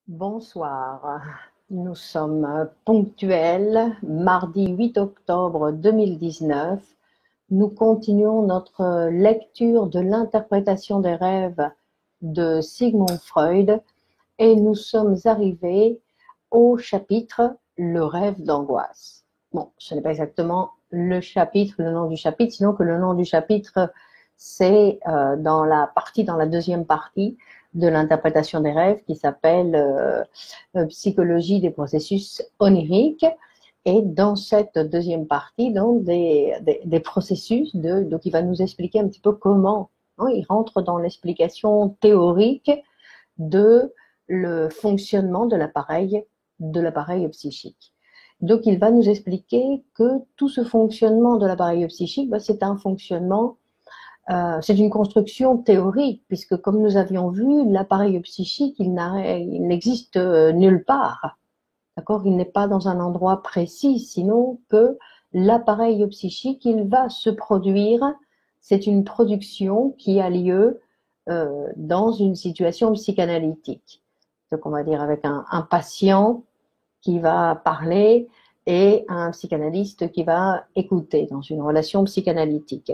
Bonsoir, nous sommes ponctuels, mardi 8 octobre 2019. Nous continuons notre lecture de l'interprétation des rêves de Sigmund Freud et nous sommes arrivés au chapitre Le rêve d'angoisse. Bon, ce n'est pas exactement le chapitre, le nom du chapitre, sinon que le nom du chapitre, c'est dans la deuxième partie de l'interprétation des rêves qui s'appelle Psychologie des processus oniriques. Et dans cette deuxième partie, donc des processus, donc il va nous expliquer un petit peu comment, hein, il rentre dans l'explication théorique de le fonctionnement de l'appareil psychique. Donc il va nous expliquer que tout ce fonctionnement de l'appareil psychique, c'est un fonctionnement, c'est une construction théorique, puisque comme nous avions vu, l'appareil psychique, il n'existe nulle part. D'accord ? Il n'est pas dans un endroit précis, sinon que l'appareil psychique, il va se produire, c'est une production qui a lieu dans une situation psychanalytique. Donc on va dire avec un patient qui va parler et un psychanalyste qui va écouter dans une relation psychanalytique.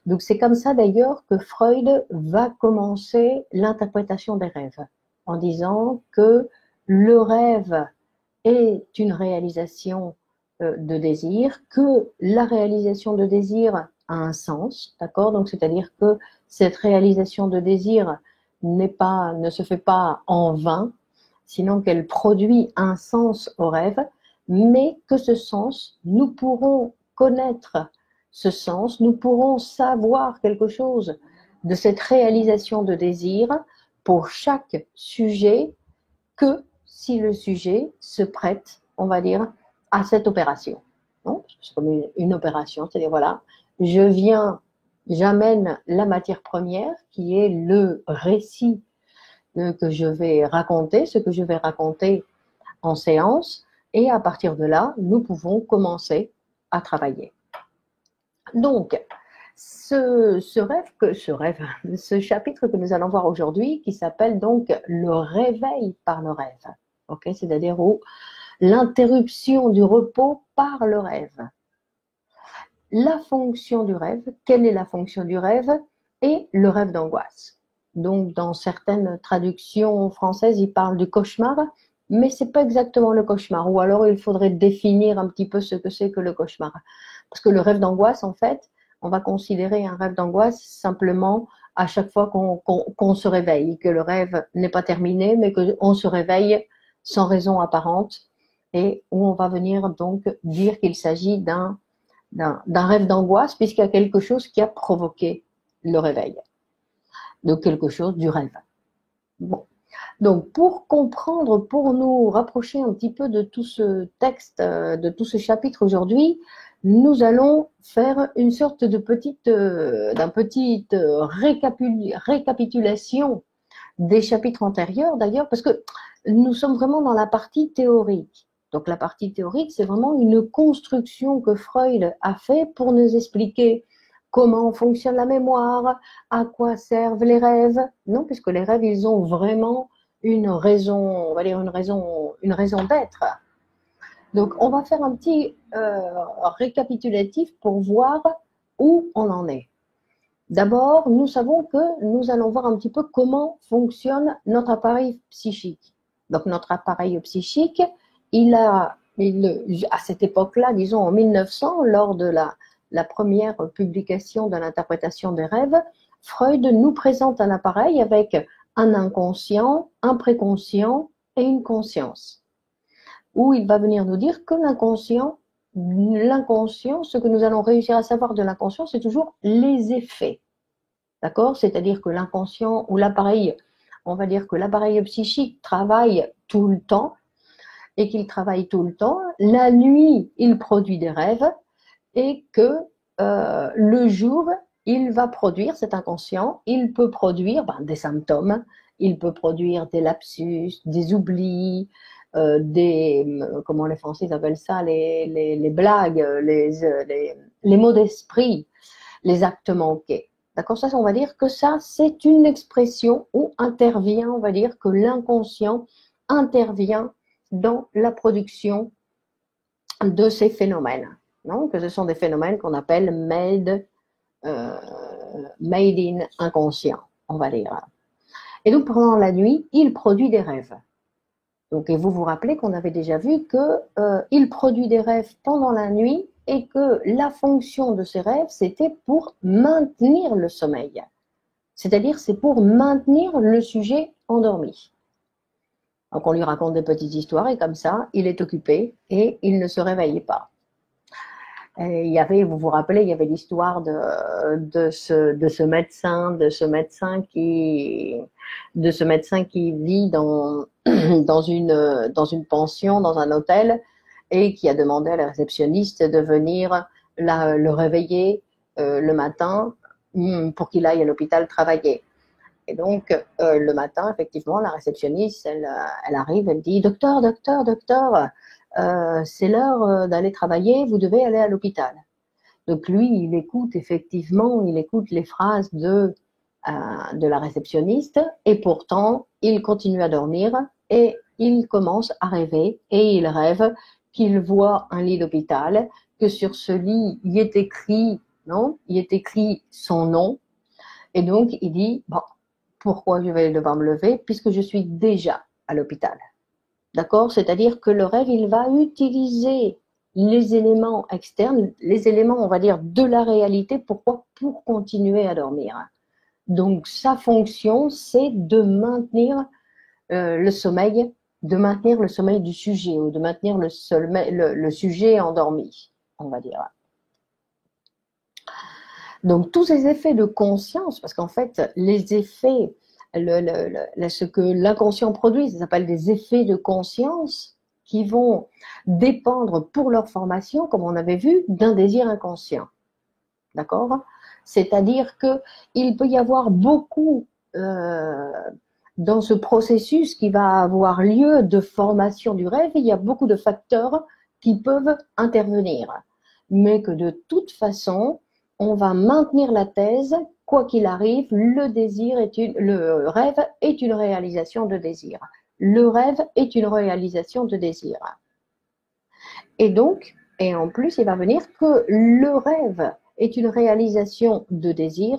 Donc c'est comme ça d'ailleurs que Freud va commencer l'interprétation des rêves, en disant que le rêve est une réalisation de désir, que la réalisation de désir a un sens, d'accord ? Donc c'est-à-dire que cette réalisation de désir ne se fait pas en vain, sinon qu'elle produit un sens au rêve, mais que ce sens, nous pourrons connaître ce sens, nous pourrons savoir quelque chose de cette réalisation de désir pour chaque sujet que si le sujet se prête, on va dire, à cette opération. C'est comme une opération, c'est-à-dire voilà, j'amène la matière première qui est le récit que je vais raconter, ce que je vais raconter en séance, et à partir de là, nous pouvons commencer à travailler. Donc, ce chapitre que nous allons voir aujourd'hui, qui s'appelle donc le réveil par le rêve, okay, c'est-à-dire l'interruption du repos par le rêve. La fonction du rêve, quelle est la fonction du rêve? Et le rêve d'angoisse. Donc, dans certaines traductions françaises, il parle du cauchemar, mais c'est pas exactement le cauchemar. Ou alors, il faudrait définir un petit peu ce que c'est que le cauchemar. Parce que le rêve d'angoisse, en fait, on va considérer un rêve d'angoisse simplement à chaque fois qu'on se réveille, que le rêve n'est pas terminé, mais qu'on se réveille sans raison apparente, et où on va venir donc dire qu'il s'agit d'un rêve d'angoisse, puisqu'il y a quelque chose qui a provoqué le réveil, de quelque chose du rêve. Bon. Donc, pour comprendre, pour nous rapprocher un petit peu de tout ce texte, de tout ce chapitre aujourd'hui, nous allons faire une sorte de petite récapitulation des chapitres antérieurs, d'ailleurs, parce que nous sommes vraiment dans la partie théorique. Donc, la partie théorique, c'est vraiment une construction que Freud a fait pour nous expliquer comment fonctionne la mémoire, à quoi servent les rêves. Non, puisque les rêves, ils ont vraiment une raison, on va dire une raison d'être. Donc, on va faire un petit récapitulatif pour voir où on en est. D'abord, nous savons que nous allons voir un petit peu comment fonctionne notre appareil psychique. Donc, notre appareil psychique, à cette époque-là, disons en 1900, lors de la première publication de l'interprétation des rêves, Freud nous présente un appareil avec un inconscient, un préconscient et une conscience, où il va venir nous dire que l'inconscient, ce que nous allons réussir à savoir de l'inconscient, c'est toujours les effets. D'accord ? C'est-à-dire que l'inconscient ou l'appareil, on va dire que l'appareil psychique travaille tout le temps, et qu'il travaille tout le temps. La nuit, il produit des rêves, et que le jour, il va produire, cet inconscient, il peut produire des symptômes, il peut produire des lapsus, des oublis, comment les Français appellent ça, les blagues, les mots d'esprit, les actes manqués. D'accord ? Ça, on va dire que ça, c'est une expression où intervient, on va dire, que l'inconscient intervient dans la production de ces phénomènes. Donc, ce sont des phénomènes qu'on appelle made in inconscient, on va dire. Et donc, pendant la nuit, il produit des rêves. Donc, et vous vous rappelez qu'on avait déjà vu qu'il produit des rêves pendant la nuit et que la fonction de ces rêves, c'était pour maintenir le sommeil. C'est-à-dire, c'est pour maintenir le sujet endormi. Donc, on lui raconte des petites histoires et comme ça, il est occupé et il ne se réveille pas. Et il y avait, vous vous rappelez, il y avait l'histoire de ce médecin qui vit dans une pension, dans un hôtel, et qui a demandé à la réceptionniste de venir le réveiller le matin pour qu'il aille à l'hôpital travailler. Et donc, le matin, effectivement, la réceptionniste, elle arrive, elle dit « Docteur, c'est l'heure d'aller travailler, vous devez aller à l'hôpital. » Donc lui, il écoute les phrases de la réceptionniste et pourtant, il continue à dormir et il commence à rêver et il rêve qu'il voit un lit d'hôpital, que sur ce lit, il est écrit son nom et donc il dit « Bon, pourquoi je vais devoir me lever puisque je suis déjà à l'hôpital ?» D'accord? C'est-à-dire que le rêve, il va utiliser les éléments externes, les éléments, on va dire, de la réalité. Pourquoi? Pour continuer à dormir. Donc, sa fonction, c'est de maintenir le sommeil du sujet ou de maintenir le sujet endormi, on va dire. Donc, tous ces effets de conscience, parce qu'en fait, les effets, ce que l'inconscient produit, ça s'appelle des effets de conscience qui vont dépendre pour leur formation, comme on avait vu, d'un désir inconscient. D'accord? C'est-à-dire qu'il peut y avoir beaucoup dans ce processus qui va avoir lieu de formation du rêve, il y a beaucoup de facteurs qui peuvent intervenir. Mais que de toute façon, on va maintenir la thèse, quoi qu'il arrive, le rêve est une réalisation de désir. Le rêve est une réalisation de désir. Et donc, et en plus, il va venir que le rêve est une réalisation de désir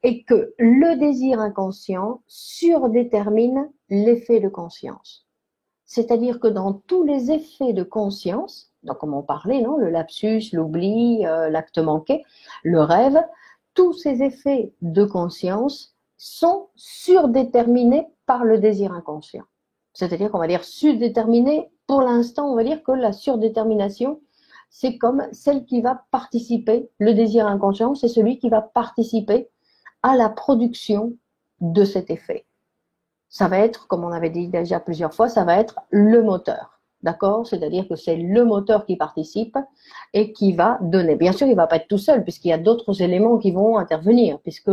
et que le désir inconscient surdétermine l'effet de conscience. C'est-à-dire que dans tous les effets de conscience, donc comme on parlait, non, le lapsus, l'oubli, l'acte manqué, le rêve, tous ces effets de conscience sont surdéterminés par le désir inconscient. C'est-à-dire qu'on va dire surdéterminé, pour l'instant, on va dire que la surdétermination, c'est comme celle qui va participer, le désir inconscient, c'est celui qui va participer à la production de cet effet. Ça va être, comme on avait dit déjà plusieurs fois, ça va être le moteur. D'accord? C'est-à-dire que c'est le moteur qui participe et qui va donner. Bien sûr, il ne va pas être tout seul puisqu'il y a d'autres éléments qui vont intervenir puisque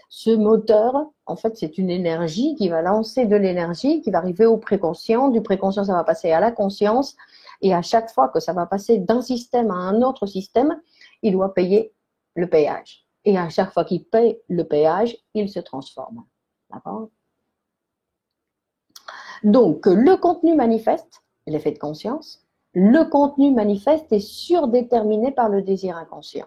ce moteur, en fait, c'est une énergie qui va lancer de l'énergie, qui va arriver au préconscient. Du préconscient, ça va passer à la conscience. Et à chaque fois que ça va passer d'un système à un autre système, il doit payer le péage. Et à chaque fois qu'il paye le péage, il se transforme. D'accord? Donc, le contenu manifeste, l'effet de conscience, le contenu manifeste est surdéterminé par le désir inconscient.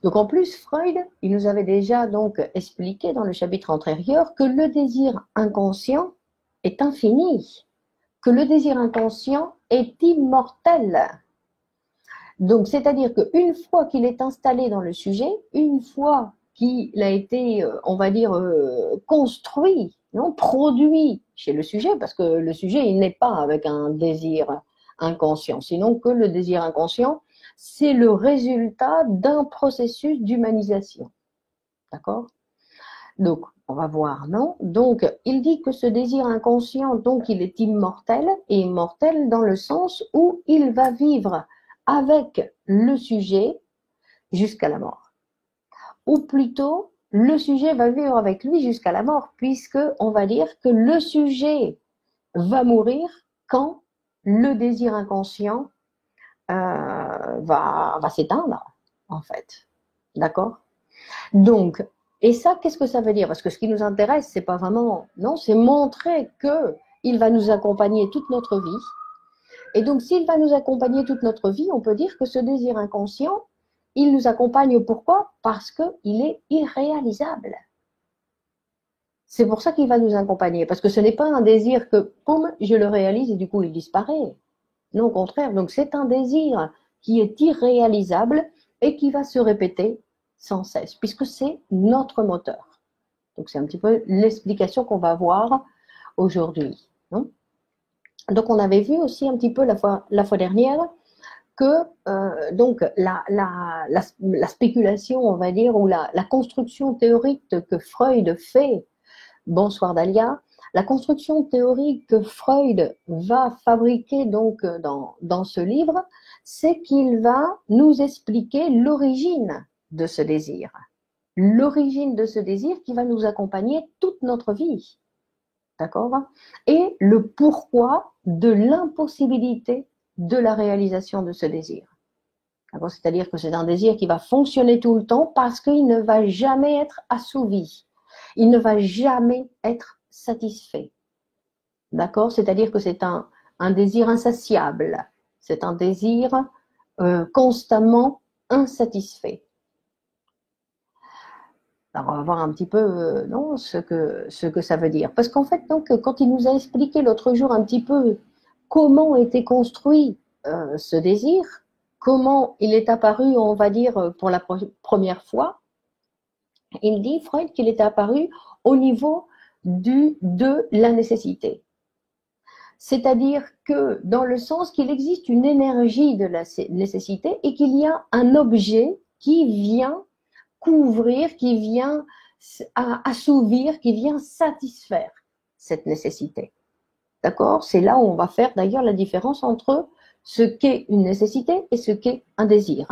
Donc, en plus, Freud, il nous avait déjà donc expliqué dans le chapitre antérieur que le désir inconscient est infini, que le désir inconscient est immortel. Donc, c'est-à-dire qu'une fois qu'il est installé dans le sujet, une fois qu'il a été, on va dire, construit, non, produit chez le sujet, parce que le sujet, il n'est pas avec un désir inconscient, sinon que le désir inconscient, c'est le résultat d'un processus d'humanisation. D'accord? Donc, on va voir, non? Donc, il dit que ce désir inconscient, donc, il est immortel, et immortel dans le sens où il va vivre avec le sujet jusqu'à la mort. Ou plutôt, le sujet va vivre avec lui jusqu'à la mort, puisque on va dire que le sujet va mourir quand le désir inconscient va s'éteindre, en fait. D'accord? Donc, Et ça, qu'est-ce que ça veut dire? Parce que ce qui nous intéresse, c'est pas vraiment, non, c'est montrer que il va nous accompagner toute notre vie. Et donc, s'il va nous accompagner toute notre vie, on peut dire que ce désir inconscient, il nous accompagne pourquoi? Parce qu'il est irréalisable. C'est pour ça qu'il va nous accompagner, parce que ce n'est pas un désir que, poum, je le réalise et du coup il disparaît. Non, au contraire, donc c'est un désir qui est irréalisable et qui va se répéter sans cesse, puisque c'est notre moteur. Donc c'est un petit peu l'explication qu'on va voir aujourd'hui. Donc on avait vu aussi un petit peu la fois dernière que donc la spéculation, on va dire, ou la construction théorique que Freud fait, bonsoir Dalia, la construction théorique que Freud va fabriquer donc dans ce livre, c'est qu'il va nous expliquer l'origine de ce désir. L'origine de ce désir qui va nous accompagner toute notre vie. D'accord? Et le pourquoi de l'impossibilité de la réalisation de ce désir. C'est-à-dire que c'est un désir qui va fonctionner tout le temps parce qu'il ne va jamais être assouvi. Il ne va jamais être satisfait. D'accord? C'est-à-dire que c'est un désir insatiable. C'est un désir constamment insatisfait. Alors, on va voir un petit peu non, ce que ça veut dire. Parce qu'en fait, donc, quand il nous a expliqué l'autre jour un petit peu comment était construit ce désir, comment il est apparu, on va dire, pour la première fois, il dit, Freud, qu'il est apparu au niveau de la nécessité. C'est-à-dire que dans le sens qu'il existe une énergie de la nécessité et qu'il y a un objet qui vient couvrir, qui vient assouvir, qui vient satisfaire cette nécessité. D'accord? C'est là où on va faire d'ailleurs la différence entre ce qu'est une nécessité et ce qu'est un désir.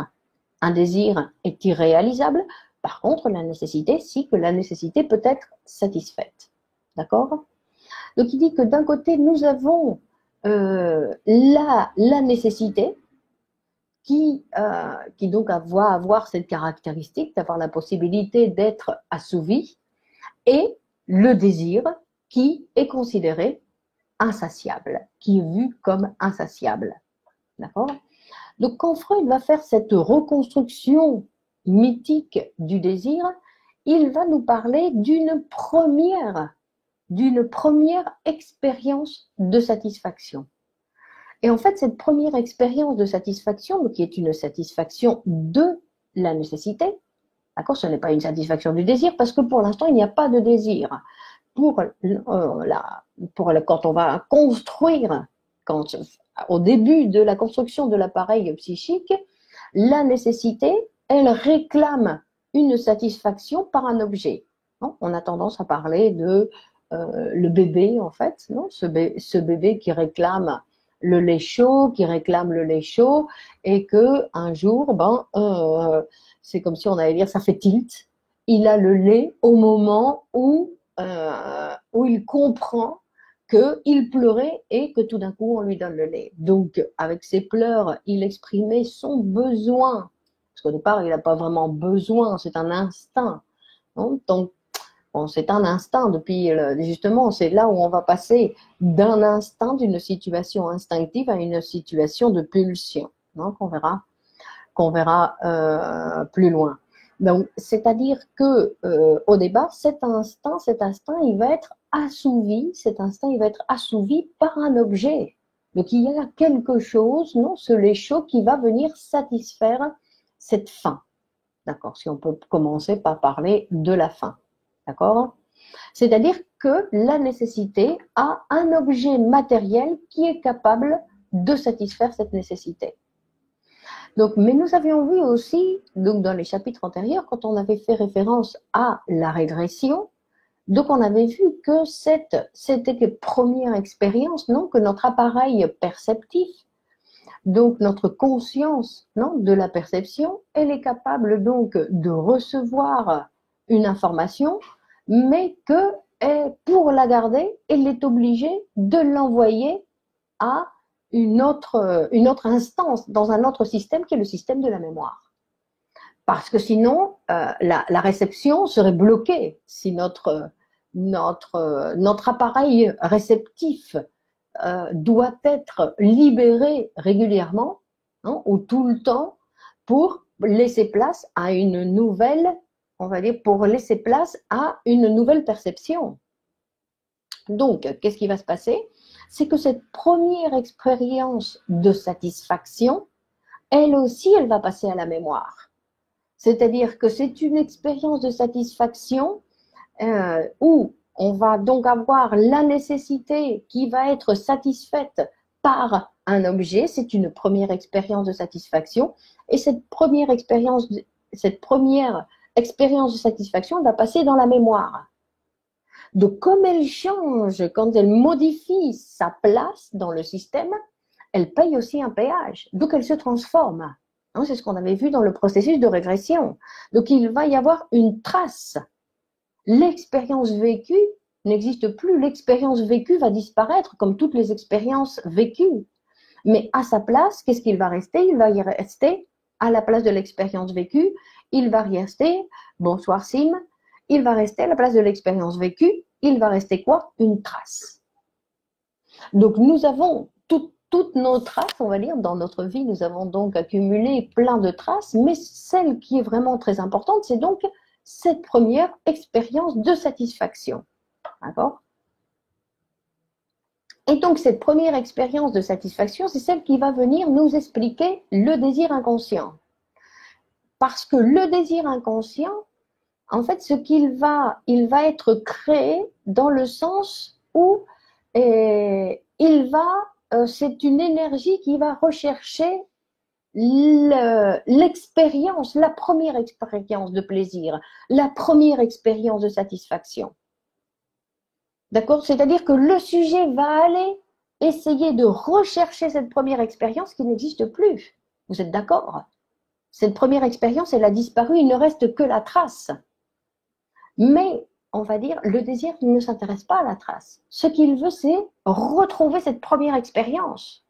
Un désir est irréalisable. Par contre, la nécessité, si que la nécessité peut être satisfaite. D'accord? Donc, il dit que d'un côté, nous avons la nécessité qui donc va avoir cette caractéristique d'avoir la possibilité d'être assouvi, et le désir qui est considéré insatiable, qui est vu comme insatiable. D'accord? Donc, quand Freud va faire cette reconstruction mythique du désir, il va nous parler d'une première expérience de satisfaction. Et en fait, cette première expérience de satisfaction, qui est une satisfaction de la nécessité, d'accord, ce n'est pas une satisfaction du désir, parce que pour l'instant, il n'y a pas de désir. Quand on va construire, au début de la construction de l'appareil psychique, la nécessité, elle réclame une satisfaction par un objet. On a tendance à parler de le bébé, en fait, non, ce bébé qui réclame le lait chaud, et que un jour, c'est comme si on allait dire, ça fait tilt. Il a le lait au moment où il comprend qu'il pleurait et que tout d'un coup, on lui donne le lait. Donc, avec ses pleurs, il exprimait son besoin. Parce qu'au départ, il n'a pas vraiment besoin, c'est un instinct. Donc, bon, c'est un instinct, justement, c'est là où on va passer d'un instinct, d'une situation instinctive à une situation de pulsion, qu'on verra plus loin. Donc, c'est-à-dire que au départ, cet instinct, il va être assouvi, par un objet. Donc, il y a quelque chose, non, ce lait chaud qui va venir satisfaire cette faim. D'accord? Si on peut commencer par parler de la faim. D'accord? C'est-à-dire que la nécessité a un objet matériel qui est capable de satisfaire cette nécessité. Donc, mais nous avions vu aussi, donc dans les chapitres antérieurs, quand on avait fait référence à la régression, donc on avait vu que cette première expérience, non, que notre appareil perceptif, donc notre conscience, non, de la perception, elle est capable donc de recevoir une information, mais que pour la garder, elle est obligée de l'envoyer à une autre instance, dans un autre système qui est le système de la mémoire. Parce que sinon, la réception serait bloquée si notre appareil réceptif doit être libéré régulièrement, hein, ou tout le temps, pour laisser place à une nouvelle, on va dire, pour laisser place à une nouvelle perception. Donc, qu'est-ce qui va se passer? C'est que cette première expérience de satisfaction, elle aussi, elle va passer à la mémoire. C'est-à-dire que c'est une expérience de satisfaction où on va donc avoir la nécessité qui va être satisfaite par un objet. C'est une première expérience de satisfaction. Et cette première expérience de satisfaction, elle va passer dans la mémoire. Donc, comme elle change, quand elle modifie sa place dans le système, elle paye aussi un péage. Donc, elle se transforme. Hein, c'est ce qu'on avait vu dans le processus de régression. Donc, il va y avoir une trace. L'expérience vécue n'existe plus. L'expérience vécue va disparaître, comme toutes les expériences vécues. Mais à sa place, qu'est-ce qu'il va rester? Il va y rester, à la place de l'expérience vécue, il va y rester, bonsoir Sim, il va rester à la place de l'expérience vécue, il va rester quoi? Une trace. Donc nous avons toutes nos traces, on va dire, dans notre vie, nous avons donc accumulé plein de traces, mais celle qui est vraiment très importante, c'est donc cette première expérience de satisfaction. D'accord? Et donc cette première expérience de satisfaction, c'est celle qui va venir nous expliquer le désir inconscient. Parce que le désir inconscient, en fait, il va être créé dans le sens où c'est une énergie qui va rechercher l'expérience, la première expérience de plaisir, la première expérience de satisfaction. D'accord? C'est-à-dire que le sujet va aller essayer de rechercher cette première expérience qui n'existe plus. Vous êtes d'accord? Cette première expérience, elle a disparu, il ne reste que la trace. Mais, on va dire, le désir ne s'intéresse pas à la trace. Ce qu'il veut, c'est retrouver cette première expérience.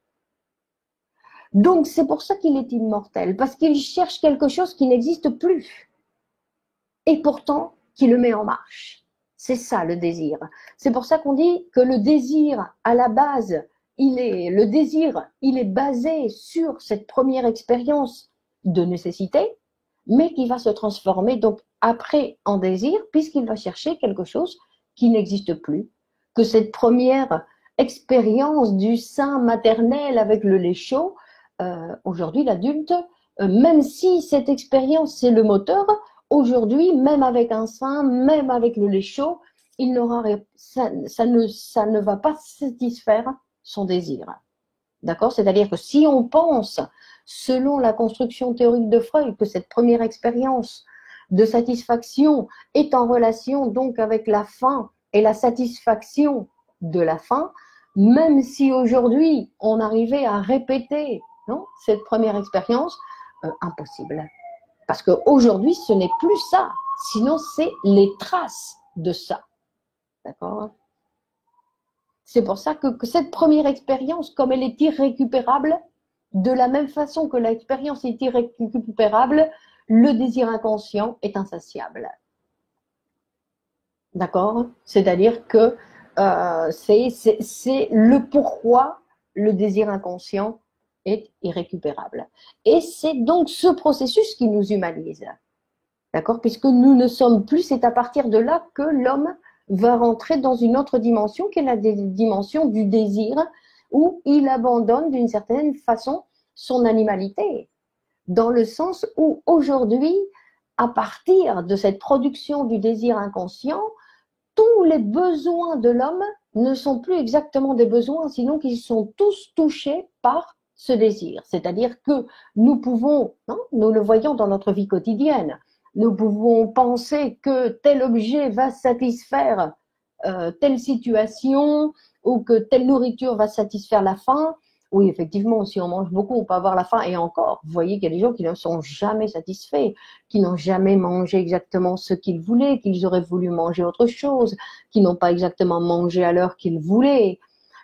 Donc, c'est pour ça qu'il est immortel, parce qu'il cherche quelque chose qui n'existe plus. Et pourtant, qui le met en marche. C'est ça, le désir. C'est pour ça qu'on dit que le désir, à la base, il est basé sur cette première expérience de nécessité, mais qui va se transformer donc après en désir, puisqu'il va chercher quelque chose qui n'existe plus. Que cette première expérience du sein maternel avec le lait chaud, aujourd'hui l'adulte, même si cette expérience c'est le moteur, aujourd'hui, même avec un sein, même avec le lait chaud, ça ne va pas satisfaire son désir. D'accord? C'est-à-dire que si on pense, selon la construction théorique de Freud, que cette première expérience de satisfaction est en relation donc avec la faim et la satisfaction de la faim, même si aujourd'hui on arrivait à répéter cette première expérience, impossible. Parce qu'aujourd'hui, ce n'est plus ça, sinon c'est les traces de ça. D'accord? C'est pour ça que cette première expérience, comme elle est irrécupérable, de la même façon que l'expérience est irrécupérable, le désir inconscient est insatiable. D'accord? C'est-à-dire que c'est le pourquoi le désir inconscient est irrécupérable. Et c'est donc ce processus qui nous humanise. D'accord? Puisque nous ne sommes plus, c'est à partir de là que l'homme va rentrer dans une autre dimension, qui est la dimension du désir, où il abandonne d'une certaine façon son animalité. Dans le sens où aujourd'hui, à partir de cette production du désir inconscient, tous les besoins de l'homme ne sont plus exactement des besoins, sinon qu'ils sont tous touchés par ce désir. C'est-à-dire que nous pouvons, nous le voyons dans notre vie quotidienne, nous pouvons penser que tel objet va satisfaire telle situation ou que telle nourriture va satisfaire la faim. Oui, effectivement, si on mange beaucoup, on peut avoir la faim. Et encore, vous voyez qu'il y a des gens qui ne sont jamais satisfaits, qui n'ont jamais mangé exactement ce qu'ils voulaient, qu'ils auraient voulu manger autre chose, qui n'ont pas exactement mangé à l'heure qu'ils voulaient,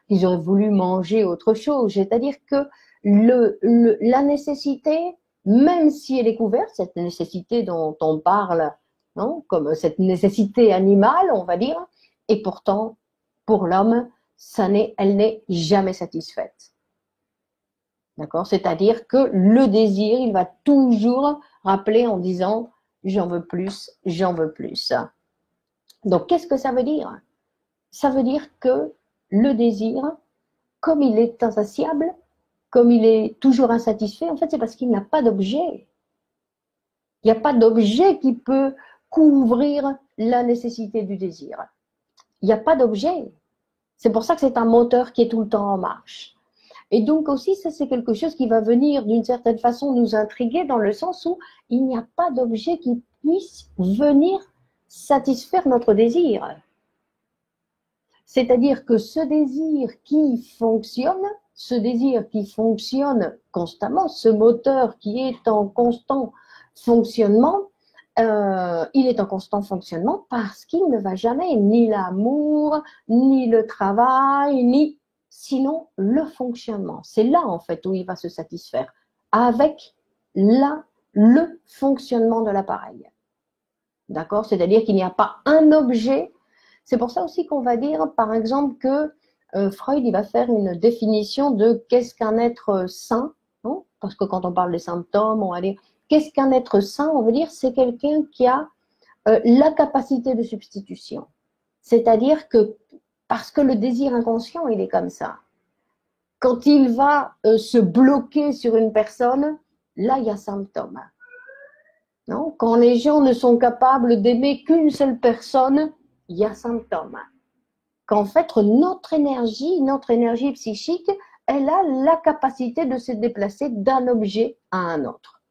qu'ils auraient voulu manger autre chose. C'est-à-dire que la nécessité même si elle est couverte, cette nécessité dont on parle, non, comme cette nécessité animale, on va dire, et pourtant, pour l'homme, elle n'est jamais satisfaite. D'accord? C'est-à-dire que le désir, il va toujours rappeler en disant j'en veux plus, j'en veux plus. Donc, qu'est-ce que ça veut dire? Ça veut dire que le désir, comme il est insatiable, comme il est toujours insatisfait, en fait, c'est parce qu'il n'a pas d'objet. Il n'y a pas d'objet qui peut couvrir la nécessité du désir. Il n'y a pas d'objet. C'est pour ça que c'est un moteur qui est tout le temps en marche. Et donc aussi, ça c'est quelque chose qui va venir d'une certaine façon nous intriguer dans le sens où il n'y a pas d'objet qui puisse venir satisfaire notre désir. C'est-à-dire que ce désir qui fonctionne constamment, ce moteur qui est en constant fonctionnement, il est en constant fonctionnement parce qu'il ne va jamais ni l'amour, ni le travail, ni sinon le fonctionnement. C'est là en fait où il va se satisfaire avec le fonctionnement de l'appareil. D'accord? C'est-à-dire qu'il n'y a pas un objet. C'est pour ça aussi qu'on va dire, par exemple, que Freud il va faire une définition de qu'est-ce qu'un être sain, non? Parce que quand on parle des symptômes, on va dire qu'est-ce qu'un être sain, on veut dire c'est quelqu'un qui a la capacité de substitution. C'est-à-dire que parce que le désir inconscient, il est comme ça. Quand il va se bloquer sur une personne, là, il y a symptôme. Non? Quand les gens ne sont capables d'aimer qu'une seule personne, il y a symptôme. Qu'en fait, notre énergie psychique, elle a la capacité de se déplacer d'un objet à un autre.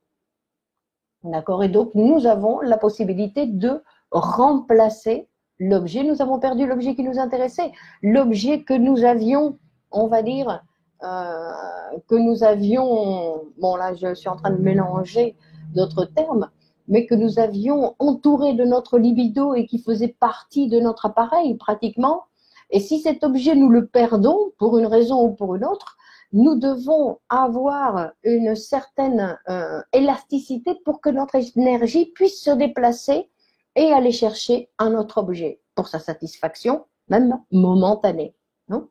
D'accord? Et donc, nous avons la possibilité de remplacer l'objet. Nous avons perdu l'objet qui nous intéressait. L'objet que nous avions, on va dire, que nous avions, bon là, je suis en train de mélanger d'autres termes, mais que nous avions entouré de notre libido et qui faisait partie de notre appareil pratiquement. Et si cet objet, nous le perdons pour une raison ou pour une autre, nous devons avoir une certaine élasticité pour que notre énergie puisse se déplacer et aller chercher un autre objet pour sa satisfaction, même momentanée. Non?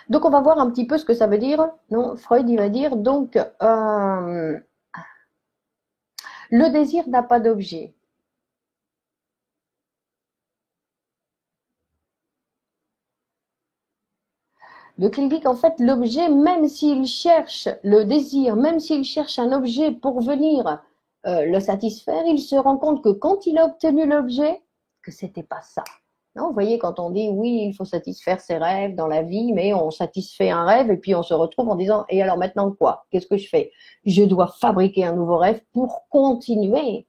Donc, on va voir un petit peu ce que ça veut dire. Non, Freud, il va dire, donc, le désir n'a pas d'objet. Donc, il dit qu'en fait, l'objet, même s'il cherche le désir, même s'il cherche un objet pour venir le satisfaire, il se rend compte que quand il a obtenu l'objet, que c'était pas ça. Non, vous voyez, quand on dit oui, il faut satisfaire ses rêves dans la vie, mais on satisfait un rêve et puis on se retrouve en disant et alors maintenant quoi? Qu'est-ce que je fais? Je dois fabriquer un nouveau rêve pour continuer.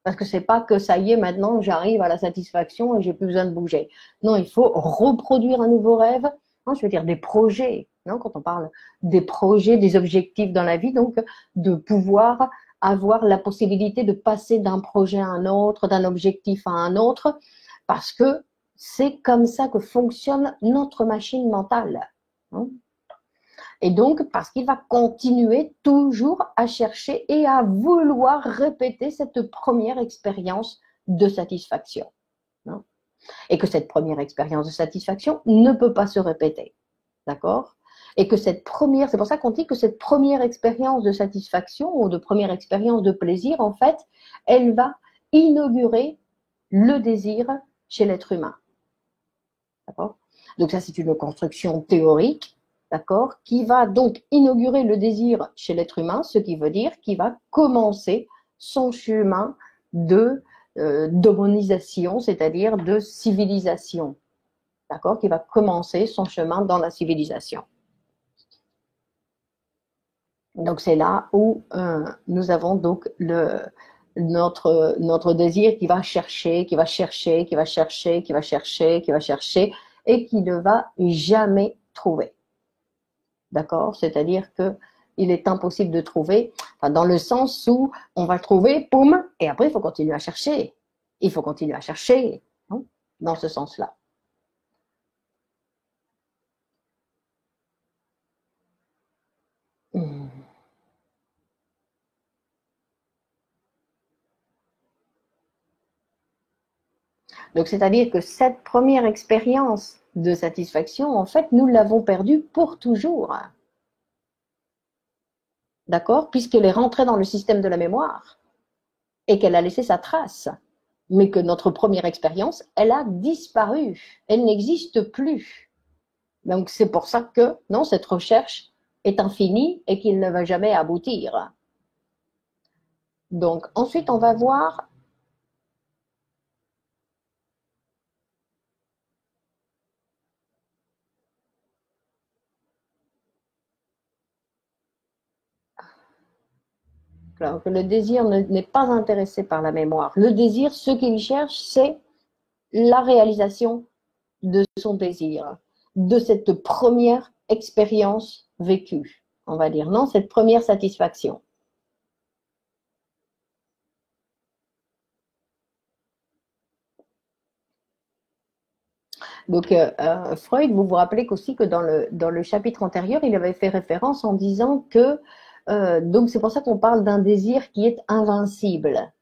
Parce que c'est pas que ça y est, maintenant j'arrive à la satisfaction et j'ai plus besoin de bouger. Non, il faut reproduire un nouveau rêve. Non, je veux dire des projets. Non, quand on parle des projets, des objectifs dans la vie, donc de pouvoir avoir la possibilité de passer d'un projet à un autre, d'un objectif à un autre, parce que c'est comme ça que fonctionne notre machine mentale. Et donc, parce qu'il va continuer toujours à chercher et à vouloir répéter cette première expérience de satisfaction. Et que cette première expérience de satisfaction ne peut pas se répéter. D'accord? Et que cette première, c'est pour ça qu'on dit que cette première expérience de satisfaction ou de première expérience de plaisir, en fait, elle va inaugurer le désir chez l'être humain. D'accord? Donc ça, c'est une construction théorique, d'accord, qui va donc inaugurer le désir chez l'être humain, ce qui veut dire qu'il va commencer son chemin de d'homonisation, c'est-à-dire de civilisation, d'accord, qui va commencer son chemin dans la civilisation. Donc c'est là où nous avons donc notre désir qui va chercher, qui va chercher, qui va chercher, qui va chercher, qui va chercher, et qui ne va jamais trouver. D'accord? C'est-à-dire que il est impossible de trouver, enfin, dans le sens où on va le trouver, poum, et après il faut continuer à chercher. Il faut continuer à chercher, hein, dans ce sens-là. Donc, c'est-à-dire que cette première expérience de satisfaction, en fait, nous l'avons perdue pour toujours. D'accord? Puisqu'elle est rentrée dans le système de la mémoire et qu'elle a laissé sa trace. Mais que notre première expérience, elle a disparu. Elle n'existe plus. Donc, c'est pour ça que, non, cette recherche est infinie et qu'il ne va jamais aboutir. Donc, ensuite, on va voir alors, que le désir n'est pas intéressé par la mémoire. Le désir, ce qu'il cherche, c'est la réalisation de son désir, de cette première expérience vécue, on va dire, non, cette première satisfaction. Donc, Freud, vous vous rappelez qu'aussi que dans le chapitre antérieur, il avait fait référence en disant que, donc c'est pour ça qu'on parle d'un désir qui est invincible.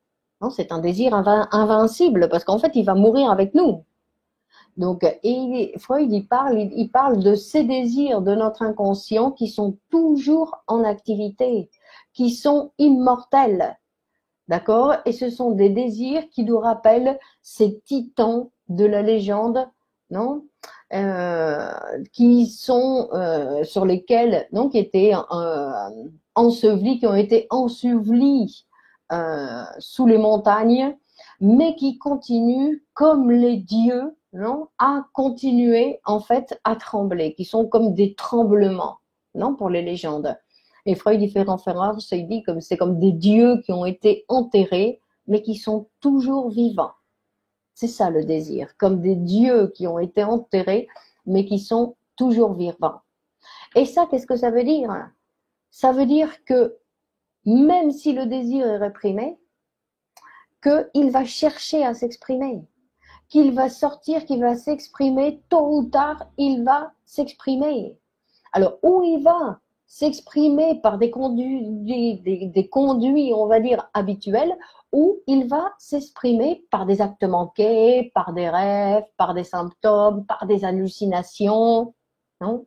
Non, c'est un désir invincible parce qu'en fait, il va mourir avec nous. Donc, et Freud, il parle de ces désirs de notre inconscient qui sont toujours en activité, qui sont immortels. D'accord? Et ce sont des désirs qui nous rappellent ces titans de la légende, non? Qui sont sur lesquels, non, qui étaient ensevelis, qui ont été ensevelis sous les montagnes, mais qui continuent comme les dieux, non, à continuer en fait à trembler, qui sont comme des tremblements, non, pour les légendes. Et Freud y fait référence, il dit que c'est comme des dieux qui ont été enterrés, mais qui sont toujours vivants. C'est ça le désir, comme des dieux qui ont été enterrés, mais qui sont toujours vivants. Et ça, qu'est-ce que ça veut dire? Ça veut dire que même si le désir est réprimé, qu'il va chercher à s'exprimer, qu'il va sortir, qu'il va s'exprimer, tôt ou tard, il va s'exprimer. Alors, où il va s'exprimer par des conduits, on va dire, habituels, ou il va s'exprimer par des actes manqués, par des rêves, par des symptômes, par des hallucinations. Non?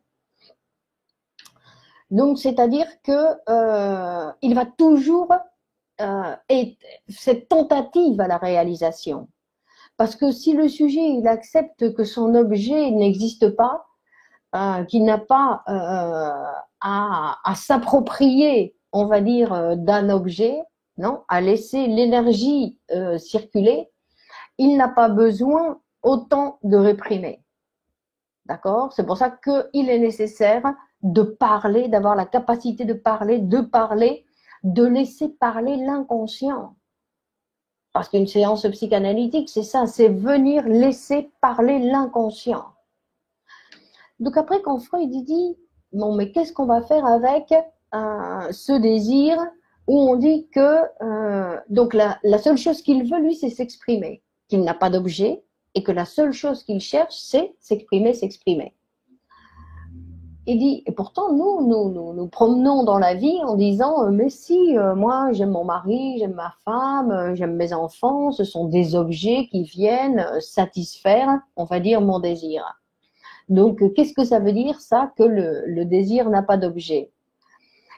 Donc, c'est-à-dire que il va toujours être cette tentative à la réalisation. Parce que si le sujet il accepte que son objet n'existe pas, qu'il n'a pas à s'approprier, on va dire, d'un objet, non, à laisser l'énergie circuler, il n'a pas besoin autant de réprimer. D'accord? C'est pour ça qu'il est nécessaire de parler, d'avoir la capacité de parler, de laisser parler l'inconscient. Parce qu'une séance psychanalytique, c'est ça, c'est venir laisser parler l'inconscient. Donc après, quand Freud dit, bon, mais qu'est-ce qu'on va faire avec ce désir où on dit que donc la seule chose qu'il veut, lui, c'est s'exprimer, qu'il n'a pas d'objet et que la seule chose qu'il cherche, c'est s'exprimer, s'exprimer. Il dit, et pourtant, nous promenons dans la vie en disant, mais si, moi, j'aime mon mari, j'aime ma femme, j'aime mes enfants, ce sont des objets qui viennent satisfaire, on va dire, mon désir. Donc, qu'est-ce que ça veut dire, ça, que le désir n'a pas d'objet?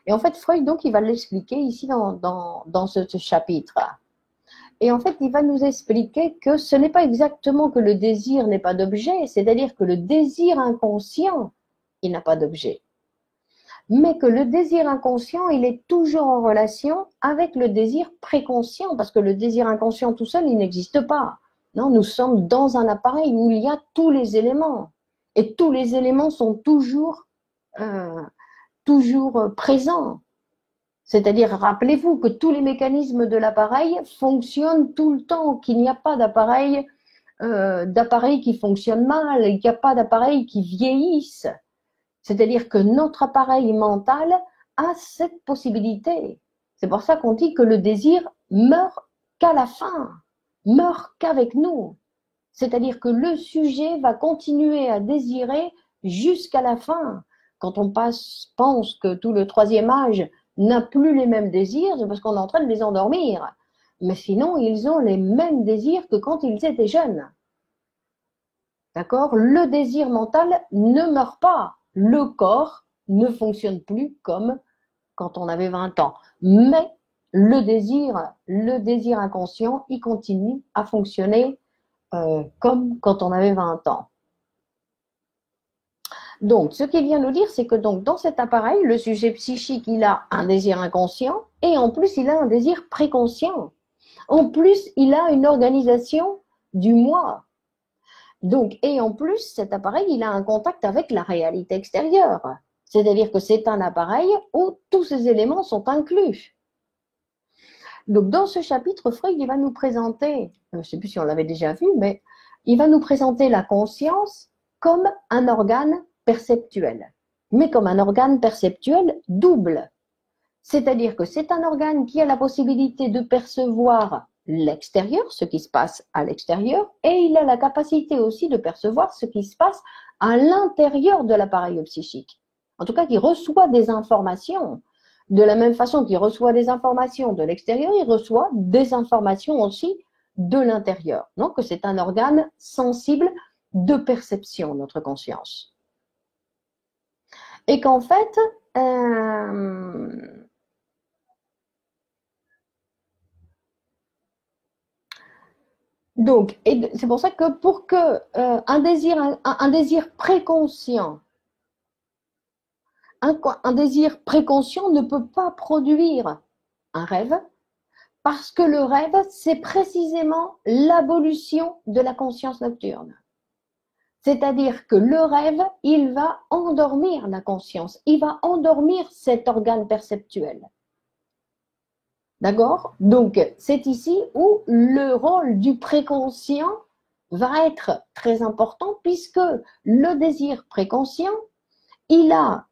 Et en fait, Freud, donc, il va l'expliquer ici dans ce chapitre. Et en fait, il va nous expliquer que ce n'est pas exactement que le désir n'est pas d'objet, c'est-à-dire que le désir inconscient, il n'a pas d'objet. Mais que le désir inconscient, il est toujours en relation avec le désir préconscient, parce que le désir inconscient tout seul, il n'existe pas. Non, nous sommes dans un appareil où il y a tous les éléments. Et tous les éléments sont toujours présents. C'est-à-dire, rappelez-vous que tous les mécanismes de l'appareil fonctionnent tout le temps, qu'il n'y a pas d'appareil qui fonctionne mal, qu'il n'y a pas d'appareil qui vieillisse. C'est-à-dire que notre appareil mental a cette possibilité. C'est pour ça qu'on dit que le désir meurt qu'à la fin, meurt qu'avec nous. C'est-à-dire que le sujet va continuer à désirer jusqu'à la fin. Quand on pense que tout le troisième âge n'a plus les mêmes désirs, c'est parce qu'on est en train de les endormir. Mais sinon, ils ont les mêmes désirs que quand ils étaient jeunes. D'accord? Le désir mental ne meurt pas. Le corps ne fonctionne plus comme quand on avait 20 ans. Mais le désir inconscient, il continue à fonctionner comme quand on avait 20 ans. Donc, ce qu'il vient nous dire, c'est que donc, dans cet appareil, le sujet psychique, il a un désir inconscient et en plus, il a un désir préconscient. En plus, il a une organisation du moi. Donc, et en plus, cet appareil, il a un contact avec la réalité extérieure. C'est-à-dire que c'est un appareil où tous ces éléments sont inclus. Donc, dans ce chapitre, Freud, il va nous présenter, je ne sais plus si on l'avait déjà vu, mais il va nous présenter la conscience comme un organe perceptuel, mais comme un organe perceptuel double. C'est-à-dire que c'est un organe qui a la possibilité de percevoir l'extérieur, ce qui se passe à l'extérieur, et il a la capacité aussi de percevoir ce qui se passe à l'intérieur de l'appareil psychique. En tout cas, qui reçoit des informations. De la même façon qu'il reçoit des informations de l'extérieur, il reçoit des informations aussi de l'intérieur. Donc, c'est un organe sensible de perception, notre conscience. Et qu'en fait, donc, c'est pour ça que pour que un désir préconscient, un désir préconscient ne peut pas produire un rêve, parce que le rêve, c'est précisément l'abolition de la conscience nocturne. C'est-à-dire que le rêve, il va endormir la conscience, il va endormir cet organe perceptuel. D'accord? Donc, c'est ici où le rôle du préconscient va être très important puisque le désir préconscient, il a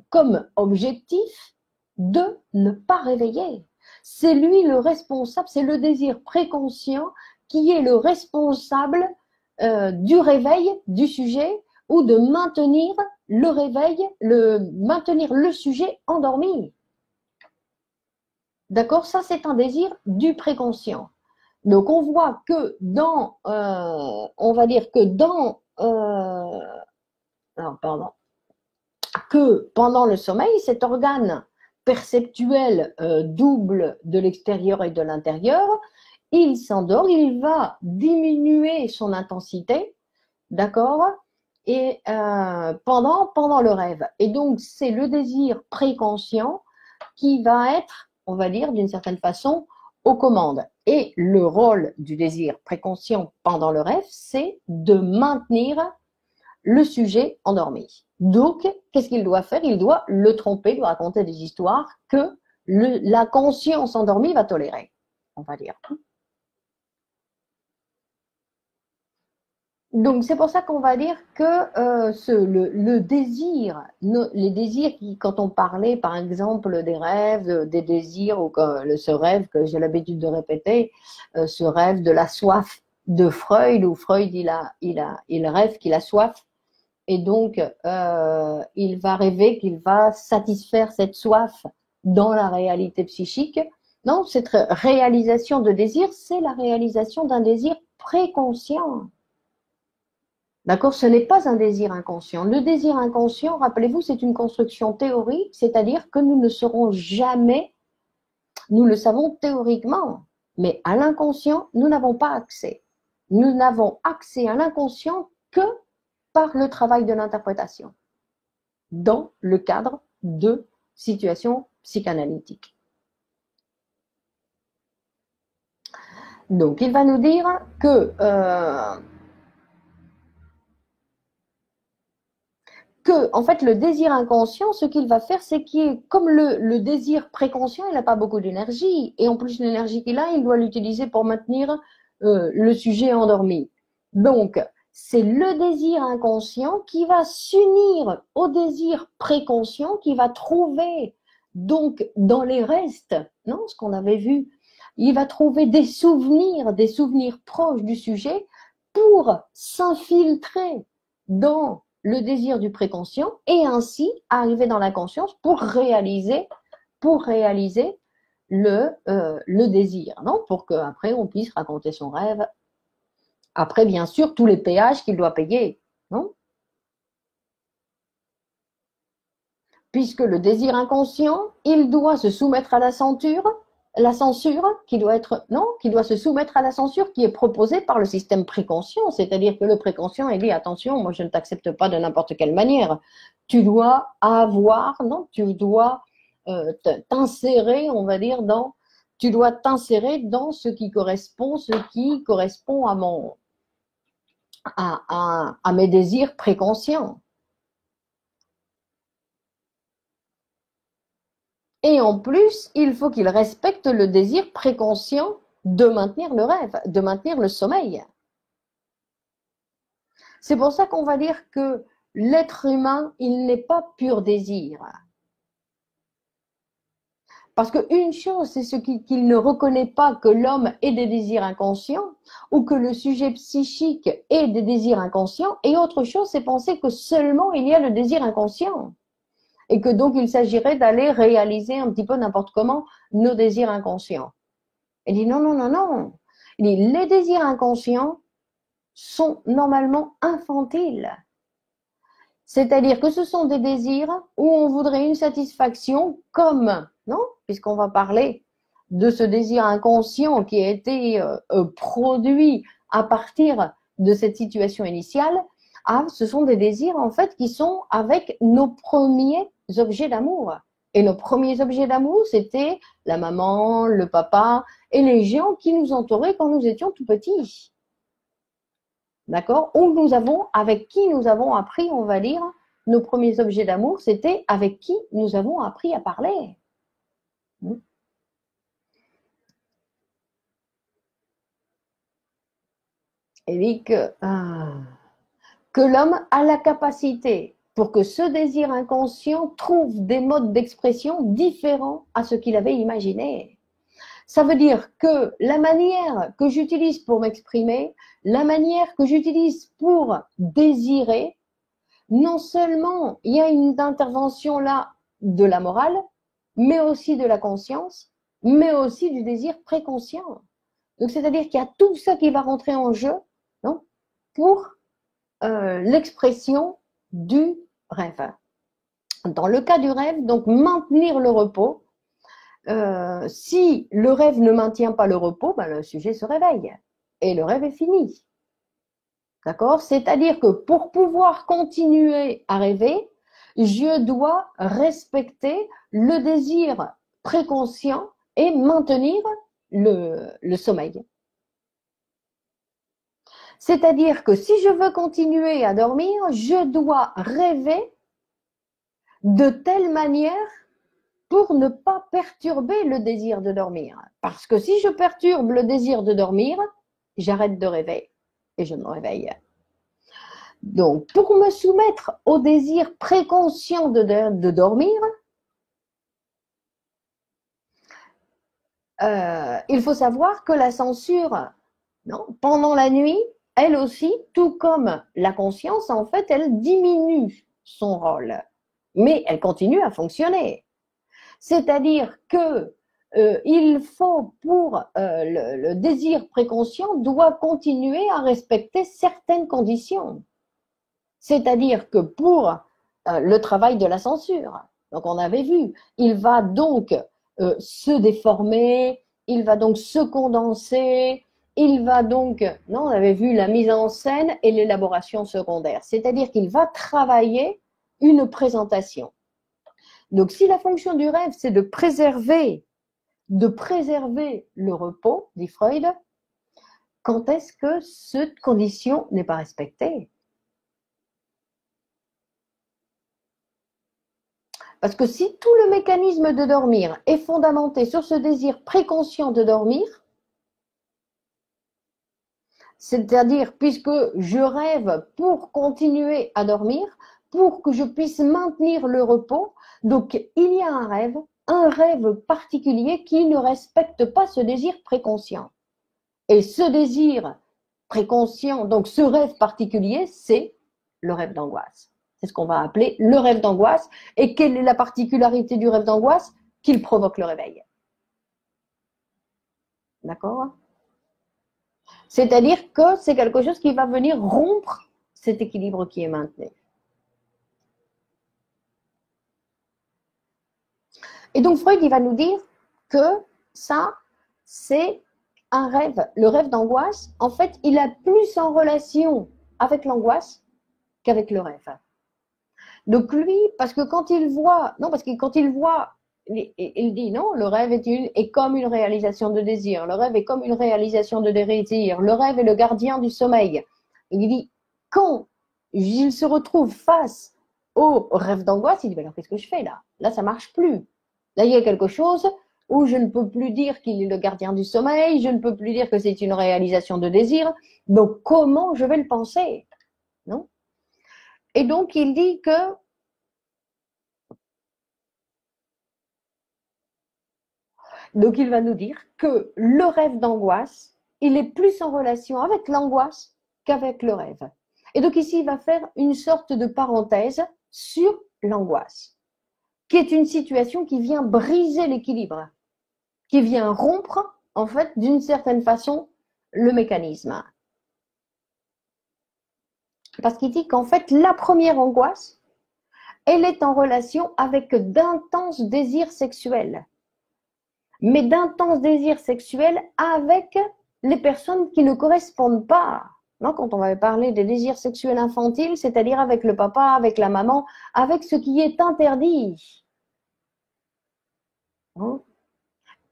comme objectif de ne pas réveiller. C'est lui le responsable, c'est le désir préconscient qui est le responsable du réveil du sujet ou de maintenir le réveil, maintenir le sujet endormi. D'accord? Ça, c'est un désir du préconscient. Donc, on voit que dans, on va dire que dans, non, pardon, que pendant le sommeil, cet organe perceptuel double de l'extérieur et de l'intérieur, il s'endort, il va diminuer son intensité, d'accord? Et pendant le rêve. Et donc, c'est le désir préconscient qui va être, on va dire, d'une certaine façon, aux commandes. Et le rôle du désir préconscient pendant le rêve, c'est de maintenir le sujet endormi. Donc, qu'est-ce qu'il doit faire? Il doit le tromper, lui raconter des histoires que la conscience endormie va tolérer, on va dire. Donc, c'est pour ça qu'on va dire que le désir, les désirs qui, quand on parlait, par exemple, des rêves, des désirs, ou ce rêve que j'ai l'habitude de répéter, ce rêve de la soif de Freud, où Freud, il rêve qu'il a soif, et donc, il va rêver qu'il va satisfaire cette soif dans la réalité psychique. Non, cette réalisation de désir, c'est la réalisation d'un désir préconscient. D'accord? Ce n'est pas un désir inconscient. Le désir inconscient, rappelez-vous, c'est une construction théorique, c'est-à-dire que nous ne serons jamais, nous le savons théoriquement, mais à l'inconscient, nous n'avons pas accès. Nous n'avons accès à l'inconscient que par le travail de l'interprétation, dans le cadre de situations psychanalytiques. Donc, il va nous dire que en fait, le désir inconscient, ce qu'il va faire, c'est qu'il, comme le désir préconscient, il n'a pas beaucoup d'énergie, et en plus l'énergie qu'il a, il doit l'utiliser pour maintenir le sujet endormi. Donc, c'est le désir inconscient qui va s'unir au désir préconscient, qui va trouver, donc, dans les restes, non, ce qu'on avait vu, il va trouver des souvenirs proches du sujet pour s'infiltrer dans le désir du préconscient et ainsi arriver dans la conscience pour réaliser le désir, non? Pour qu'après on puisse raconter son rêve Après, bien sûr, tous les péages qu'il doit payer, non? Puisque le désir inconscient, il doit se soumettre à la censure qui doit être, non, qui doit se soumettre à la censure qui est proposée par le système préconscient, c'est-à-dire que le préconscient, il dit attention, moi je ne t'accepte pas de n'importe quelle manière. Tu dois avoir, non, tu dois t'insérer, on va dire, tu dois t'insérer dans ce qui correspond à mes désirs préconscients. Et en plus, il faut qu'il respecte le désir préconscient de maintenir le rêve, de maintenir le sommeil. C'est pour ça qu'on va dire que l'être humain, il n'est pas pur désir. Parce qu'une chose, c'est ce qu'il ne reconnaît pas que l'homme ait des désirs inconscients ou que le sujet psychique ait des désirs inconscients. Et autre chose, c'est penser que seulement il y a le désir inconscient. Et que donc il s'agirait d'aller réaliser un petit peu n'importe comment nos désirs inconscients. Il dit non, non, non, non. Il dit les désirs inconscients sont normalement infantiles. C'est-à-dire que ce sont des désirs où on voudrait une satisfaction comme, non? Puisqu'on va parler de ce désir inconscient qui a été produit à partir de cette situation initiale. Ah, ce sont des désirs en fait qui sont avec nos premiers objets d'amour. Et nos premiers objets d'amour, c'était la maman, le papa et les gens qui nous entouraient quand nous étions tout petits. D'accord? Avec qui nous avons appris, on va dire, nos premiers objets d'amour, c'était avec qui nous avons appris à parler. Et dit que l'homme a la capacité pour que ce désir inconscient trouve des modes d'expression différents à ce qu'il avait imaginé. Ça veut dire que la manière que j'utilise pour m'exprimer, la manière que j'utilise pour désirer, non seulement il y a une intervention là de la morale, mais aussi de la conscience, mais aussi du désir préconscient. Donc c'est-à-dire qu'il y a tout ça qui va rentrer en jeu, non, pour l'expression du rêve. Dans le cas du rêve, donc maintenir le repos. Si le rêve ne maintient pas le repos, ben, le sujet se réveille et le rêve est fini. D'accord? C'est-à-dire que pour pouvoir continuer à rêver, je dois respecter le désir préconscient et maintenir le sommeil. C'est-à-dire que si je veux continuer à dormir, je dois rêver de telle manière pour ne pas perturber le désir de dormir. Parce que si je perturbe le désir de dormir, j'arrête de rêver et je me réveille. Donc, pour me soumettre au désir préconscient de dormir, il faut savoir que la censure, non, pendant la nuit, elle aussi, tout comme la conscience, en fait, elle diminue son rôle, mais elle continue à fonctionner. C'est-à-dire que il faut, pour le désir préconscient, doit continuer à respecter certaines conditions. C'est-à-dire que pour le travail de la censure, donc on avait vu, il va donc se déformer, il va donc se condenser, il va donc, non, on avait vu la mise en scène et l'élaboration secondaire, c'est-à-dire qu'il va travailler une présentation. Donc si la fonction du rêve, c'est de préserver le repos, dit Freud, quand est-ce que cette condition n'est pas respectée? Parce que si tout le mécanisme de dormir est fondamenté sur ce désir préconscient de dormir, c'est-à-dire puisque je rêve pour continuer à dormir, pour que je puisse maintenir le repos, donc il y a un rêve particulier qui ne respecte pas ce désir préconscient. Et ce désir préconscient, donc ce rêve particulier, c'est le rêve d'angoisse. C'est ce qu'on va appeler le rêve d'angoisse. Et quelle est la particularité du rêve d'angoisse? Qu'il provoque le réveil. D'accord? C'est-à-dire que c'est quelque chose qui va venir rompre cet équilibre qui est maintenu. Et donc Freud, il va nous dire que ça, c'est un rêve. Le rêve d'angoisse, en fait, il est plus en relation avec l'angoisse qu'avec le rêve. Donc lui, parce que quand il voit, non, parce que quand il voit, il dit non, le rêve est comme une réalisation de désir, le rêve est comme une réalisation de désir, le rêve est le gardien du sommeil. Il dit, quand il se retrouve face au rêve d'angoisse, il dit, ben alors qu'est-ce que je fais là? Là, ça marche plus. Là, il y a quelque chose où je ne peux plus dire qu'il est le gardien du sommeil, je ne peux plus dire que c'est une réalisation de désir, donc comment je vais le penser? Non? Et donc, il dit que donc il va nous dire que le rêve d'angoisse, il est plus en relation avec l'angoisse qu'avec le rêve. Et donc ici, il va faire une sorte de parenthèse sur l'angoisse, qui est une situation qui vient briser l'équilibre, qui vient rompre, en fait, d'une certaine façon, le mécanisme. Parce qu'il dit qu'en fait, la première angoisse, elle est en relation avec d'intenses désirs sexuels. Mais d'intenses désirs sexuels avec les personnes qui ne correspondent pas. Non, quand on va parler des désirs sexuels infantiles, c'est-à-dire avec le papa, avec la maman, avec ce qui est interdit. Non?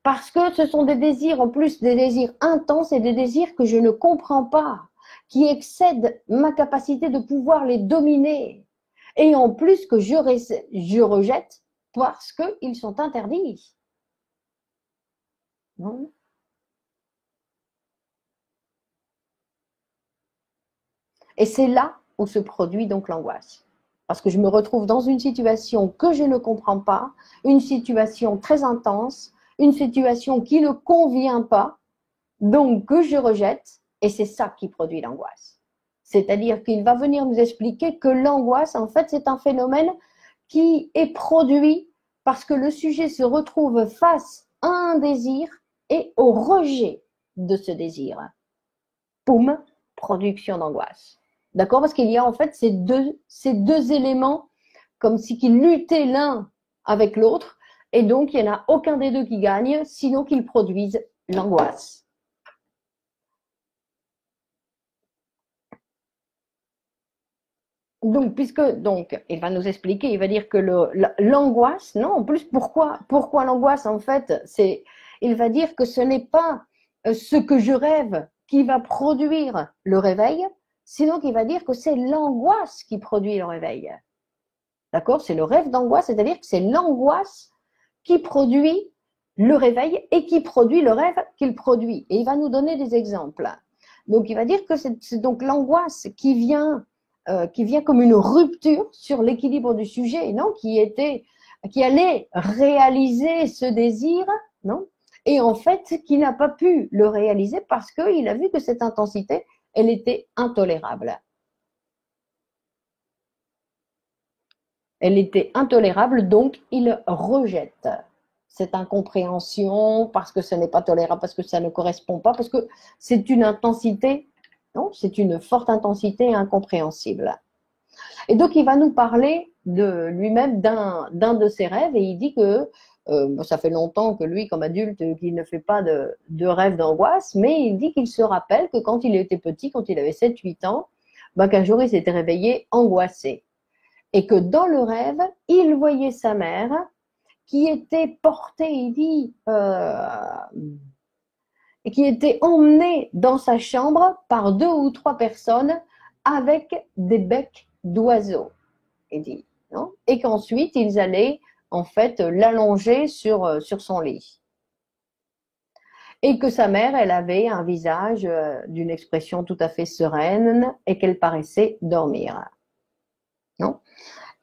Parce que ce sont des désirs, en plus des désirs intenses et des désirs que je ne comprends pas, qui excèdent ma capacité de pouvoir les dominer. Et en plus que je rejette parce qu'ils sont interdits. Non? Et c'est là où se produit donc l'angoisse. Parce que je me retrouve dans une situation que je ne comprends pas, une situation très intense, une situation qui ne convient pas, donc que je rejette, et c'est ça qui produit l'angoisse. C'est-à-dire qu'il va venir nous expliquer que l'angoisse, en fait, c'est un phénomène qui est produit parce que le sujet se retrouve face à un désir et au rejet de ce désir. Poum, production d'angoisse. D'accord? Parce qu'il y a en fait ces deux éléments comme si qu'ils luttaient l'un avec l'autre et donc il n'y en a aucun des deux qui gagne, sinon qu'ils produisent l'angoisse. Donc, il va nous expliquer, il va dire que l'angoisse, non, en plus, pourquoi l'angoisse, en fait, il va dire que ce n'est pas ce que je rêve qui va produire le réveil, sinon qu'il va dire que c'est l'angoisse qui produit le réveil. D'accord? C'est le rêve d'angoisse, c'est-à-dire que c'est l'angoisse qui produit le réveil et qui produit le rêve qu'il produit. Et il va nous donner des exemples. Donc, il va dire que c'est donc l'angoisse qui vient comme une rupture sur l'équilibre du sujet, non, qui allait réaliser ce désir, non, et en fait, qui n'a pas pu le réaliser parce qu'il a vu que cette intensité, elle était intolérable. Elle était intolérable, donc il rejette cette incompréhension parce que ce n'est pas tolérable, parce que ça ne correspond pas, parce que c'est une intensité, non, c'est une forte intensité incompréhensible. Et donc, il va nous parler de lui-même d'un de ses rêves et il dit que ça fait longtemps que lui, comme adulte, qu'il ne fait pas de rêve d'angoisse, mais il dit qu'il se rappelle que quand il était petit, quand il avait 7-8 ans, qu'un jour, il s'était réveillé angoissé. Et que dans le rêve, il voyait sa mère qui était portée, il dit, et qui était emmenée dans sa chambre par 2 ou 3 personnes avec des becs d'oiseaux, il dit, non? Et qu'ensuite, ils allaient en fait l'allonger sur son lit. Et que sa mère, elle avait un visage d'une expression tout à fait sereine et qu'elle paraissait dormir. Non?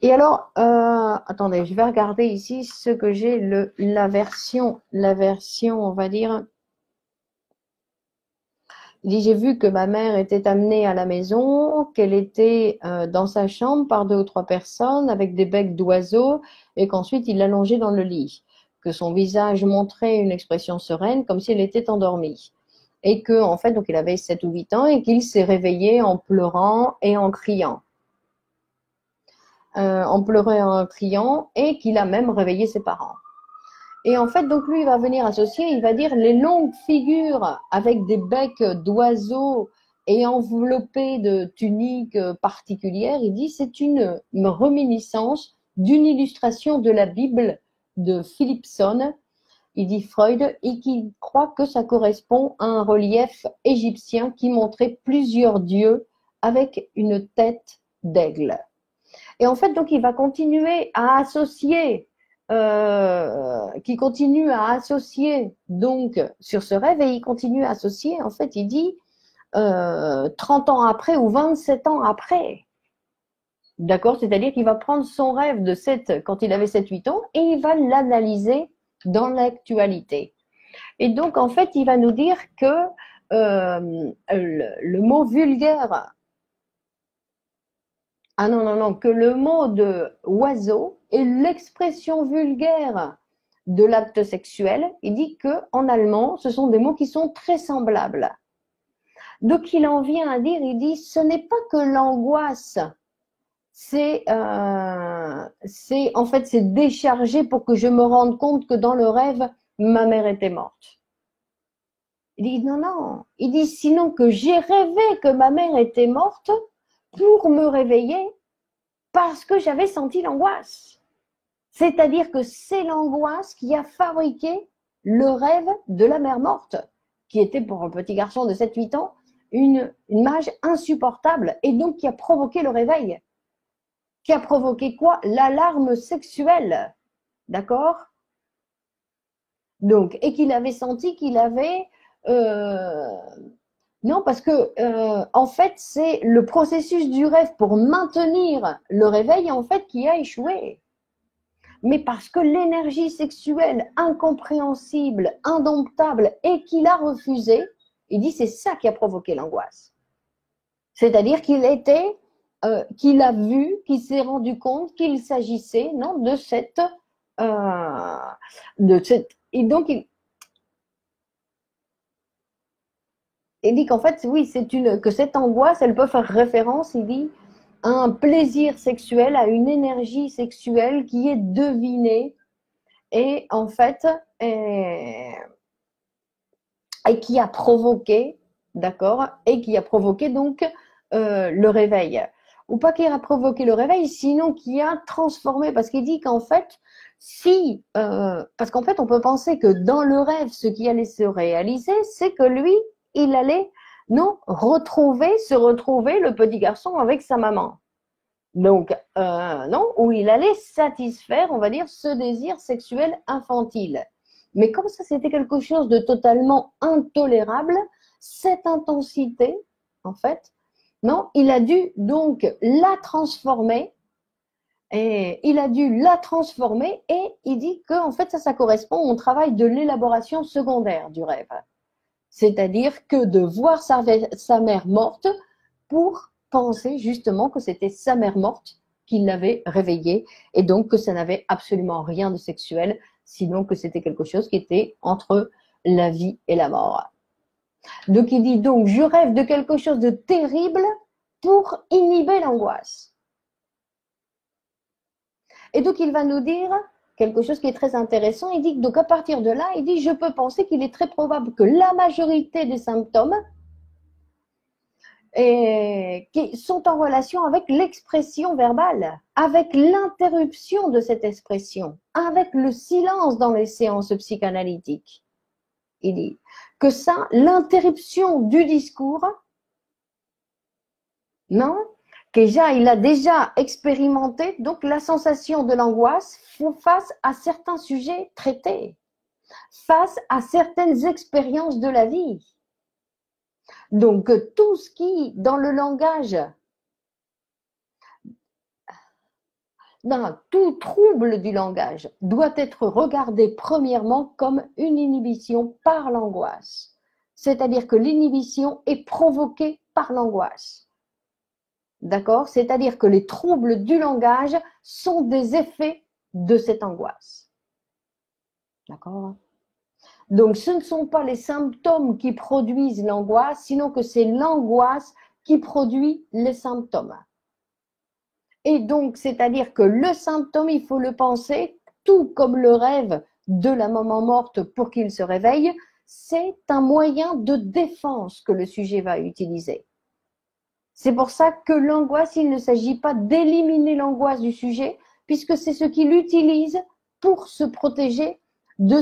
Et alors, attendez, je vais regarder ici ce que j'ai, la version, on va dire. Il dit, j'ai vu que ma mère était amenée à la maison, qu'elle était dans sa chambre par 2 ou 3 personnes avec des becs d'oiseaux et qu'ensuite il l'allongeait dans le lit, que son visage montrait une expression sereine comme si elle était endormie. et que en fait, donc il avait 7 ou 8 ans et qu'il s'est réveillé en pleurant et en criant. En pleurant et en criant, et qu'il a même réveillé ses parents. Et en fait, donc lui, il va venir associer, il va dire les longues figures avec des becs d'oiseaux et enveloppées de tuniques particulières, il dit c'est une réminiscence d'une illustration de la Bible de Philippson, il dit Freud, et qui croit que ça correspond à un relief égyptien qui montrait plusieurs dieux avec une tête d'aigle. Et en fait, donc, il va continuer à associer, qui continue à associer donc sur ce rêve, et il continue à associer, en fait, il dit 30 ans après ou 27 ans après. D'accord? C'est-à-dire qu'il va prendre son rêve de quand il avait 7-8 ans et il va l'analyser dans l'actualité. Et donc, en fait, il va nous dire que le mot vulgaire, ah non, non, non, que le mot de oiseau est l'expression vulgaire de l'acte sexuel. Il dit qu'en allemand, ce sont des mots qui sont très semblables. Donc, il en vient à dire, il dit, ce n'est pas que l'angoisse, c'est en fait, c'est déchargé pour que je me rende compte que dans le rêve, ma mère était morte. Il dit, non, non. Il dit, sinon que j'ai rêvé que ma mère était morte pour me réveiller parce que j'avais senti l'angoisse. C'est-à-dire que c'est l'angoisse qui a fabriqué le rêve de la mère morte, qui était pour un petit garçon de 7-8 ans une image insupportable et donc qui a provoqué le réveil. Qui a provoqué quoi? L'alarme sexuelle. D'accord? Donc, et qu'il avait senti qu'il avait... Non, parce que en fait, c'est le processus du rêve pour maintenir le réveil en fait qui a échoué. Mais parce que l'énergie sexuelle incompréhensible, indomptable et qu'il a refusé, il dit c'est ça qui a provoqué l'angoisse. C'est-à-dire qu'il a vu, qu'il s'est rendu compte qu'il s'agissait non de cette et donc il dit qu'en fait, oui, que cette angoisse, elle peut faire référence, il dit, à un plaisir sexuel, à une énergie sexuelle qui est devinée et en fait, et qui a provoqué, d'accord, et qui a provoqué donc le réveil. Ou pas qui a provoqué le réveil, sinon qui a transformé, parce qu'il dit qu'en fait, parce qu'en fait, on peut penser que dans le rêve, ce qui allait se réaliser, c'est que lui, il allait, non, se retrouver le petit garçon avec sa maman. Donc, non, où il allait satisfaire, on va dire, ce désir sexuel infantile. Mais comme ça, c'était quelque chose de totalement intolérable, cette intensité, en fait, non, il a dû donc la transformer. Et il a dû la transformer et il dit que en fait ça correspond au travail de l'élaboration secondaire du rêve. C'est-à-dire que de voir sa mère morte pour penser justement que c'était sa mère morte qui l'avait réveillée et donc que ça n'avait absolument rien de sexuel, sinon que c'était quelque chose qui était entre la vie et la mort. Donc il dit donc je rêve de quelque chose de terrible pour inhiber l'angoisse. Et donc, il va nous dire quelque chose qui est très intéressant. Il dit que donc à partir de là, il dit je peux penser qu'il est très probable que la majorité des symptômes qui sont en relation avec l'expression verbale, avec l'interruption de cette expression, avec le silence dans les séances psychanalytiques. Il dit que ça, l'interruption du discours, non, il a déjà expérimenté donc la sensation de l'angoisse face à certains sujets traités, face à certaines expériences de la vie. Donc tout ce qui, dans le langage, tout trouble du langage doit être regardé premièrement comme une inhibition par l'angoisse. C'est-à-dire que l'inhibition est provoquée par l'angoisse. D'accord? C'est-à-dire que les troubles du langage sont des effets de cette angoisse. D'accord? Donc, ce ne sont pas les symptômes qui produisent l'angoisse, sinon que c'est l'angoisse qui produit les symptômes. Et donc, c'est-à-dire que le symptôme, il faut le penser, tout comme le rêve de la maman morte pour qu'il se réveille, c'est un moyen de défense que le sujet va utiliser. C'est pour ça que l'angoisse, il ne s'agit pas d'éliminer l'angoisse du sujet, puisque c'est ce qu'il utilise pour se protéger de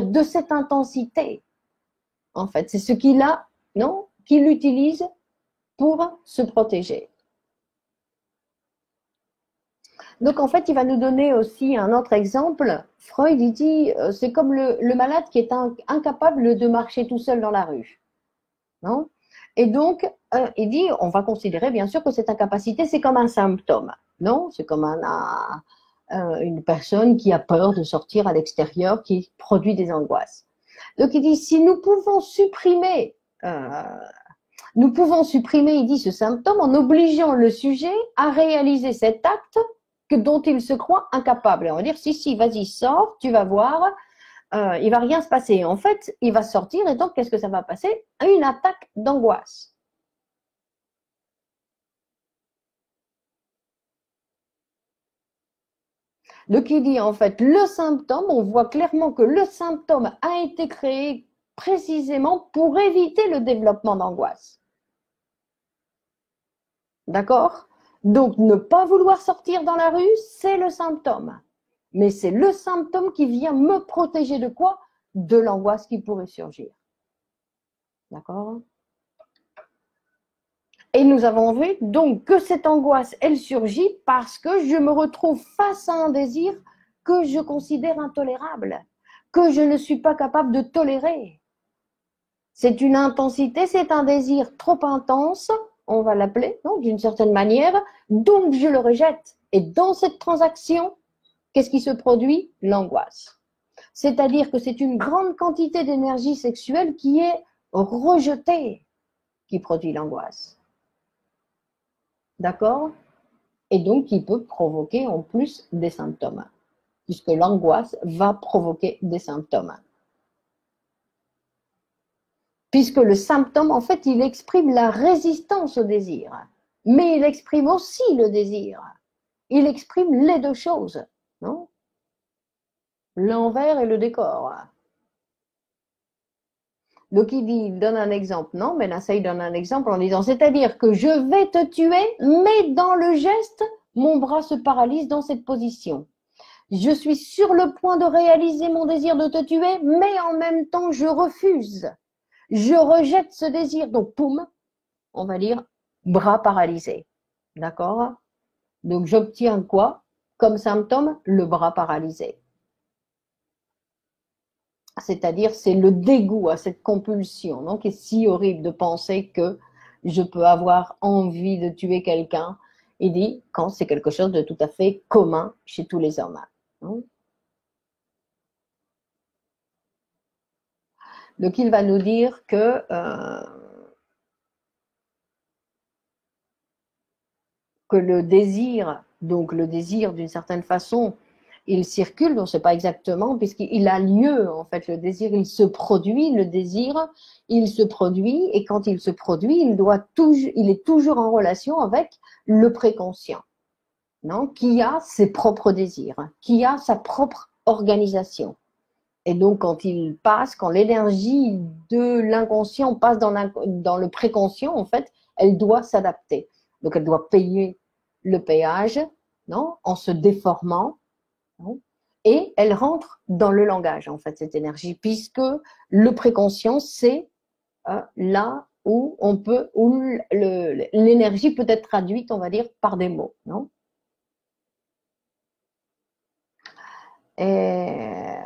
de cette intensité. En fait, c'est ce qu'il a, non, qu'il utilise pour se protéger. Donc, en fait, il va nous donner aussi un autre exemple. Freud, il dit, c'est comme le malade qui est incapable de marcher tout seul dans la rue. Non? Et donc, il dit, on va considérer bien sûr que cette incapacité, c'est comme un symptôme. Non? C'est comme une personne qui a peur de sortir à l'extérieur, qui produit des angoisses. Donc, il dit, si nous pouvons supprimer, il dit, ce symptôme en obligeant le sujet à réaliser cet acte dont il se croit incapable. Et on va dire, si, vas-y, sors, tu vas voir, il va rien se passer. En fait, il va sortir et donc, qu'est-ce que ça va passer? Une attaque d'angoisse. Donc, il dit, en fait, le symptôme, on voit clairement que le symptôme a été créé précisément pour éviter le développement d'angoisse. D'accord? Donc, ne pas vouloir sortir dans la rue, c'est le symptôme. Mais c'est le symptôme qui vient me protéger de quoi? De l'angoisse qui pourrait surgir. D'accord? Et nous avons vu donc que cette angoisse, elle surgit parce que je me retrouve face à un désir que je considère intolérable, que je ne suis pas capable de tolérer. C'est une intensité, c'est un désir trop intense, on va l'appeler, d'une certaine manière, donc je le rejette. Et dans cette transaction, qu'est-ce qui se produit? L'angoisse. C'est-à-dire que c'est une grande quantité d'énergie sexuelle qui est rejetée, qui produit l'angoisse. D'accord? Et donc qui peut provoquer en plus des symptômes, puisque l'angoisse va provoquer des symptômes. Puisque le symptôme, en fait, il exprime la résistance au désir, mais il exprime aussi le désir. Il exprime les deux choses, non? L'envers et le décor. Donc il donne un exemple, non? Mais là, ça, il donne un exemple en disant, c'est-à-dire que je vais te tuer, mais dans le geste, mon bras se paralyse dans cette position. Je suis sur le point de réaliser mon désir de te tuer, mais en même temps, je refuse. Je rejette ce désir. Donc, poum, on va dire bras paralysé. D'accord? Donc, j'obtiens quoi comme symptôme? Le bras paralysé. C'est-à-dire, c'est le dégoût à cette compulsion, non, qui est si horrible de penser que je peux avoir envie de tuer quelqu'un. Il dit quand c'est quelque chose de tout à fait commun chez tous les hommes. Donc, il va nous dire que le désir, donc le désir d'une certaine façon, il circule, on ne sait pas exactement, puisqu'il a lieu, en fait, le désir, il se produit, le désir, il se produit, et quand il se produit, il est toujours en relation avec le préconscient, non, qui a ses propres désirs, qui a sa propre organisation. Et donc, quand l'énergie de l'inconscient passe dans le préconscient, en fait, elle doit s'adapter. Donc, elle doit payer le péage, non, en se déformant, non, et elle rentre dans le langage, en fait, cette énergie, puisque le préconscient, c'est là où l'énergie peut être traduite, on va dire, par des mots, non? Et